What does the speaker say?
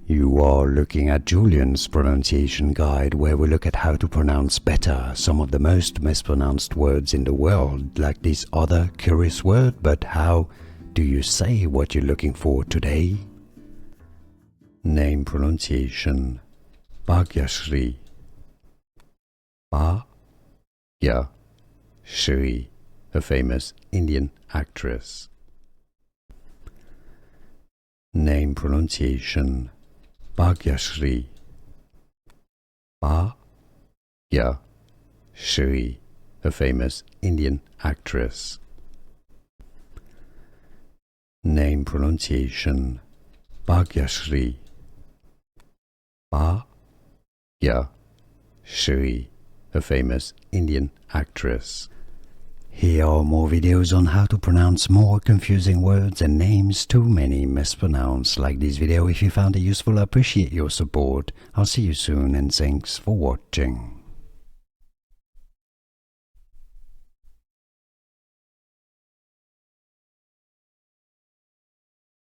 You are looking at Julian's pronunciation guide, where we look at how to pronounce better some of the most mispronounced words in the world, like this other curious word. But how do you say what you're looking for today? Name pronunciation: Bhagyashree. Bhagyashree, a famous Indian actress. Name pronunciation: Bhagyashree. Bhagyashree, a famous Indian actress. Name pronunciation: Bhagyashree. Bhagyashree, a famous Indian actress. Here are more videos on how to pronounce more confusing words and names too many mispronounced. Like this video if you found it useful. I appreciate your support. I'll see you soon and thanks for watching.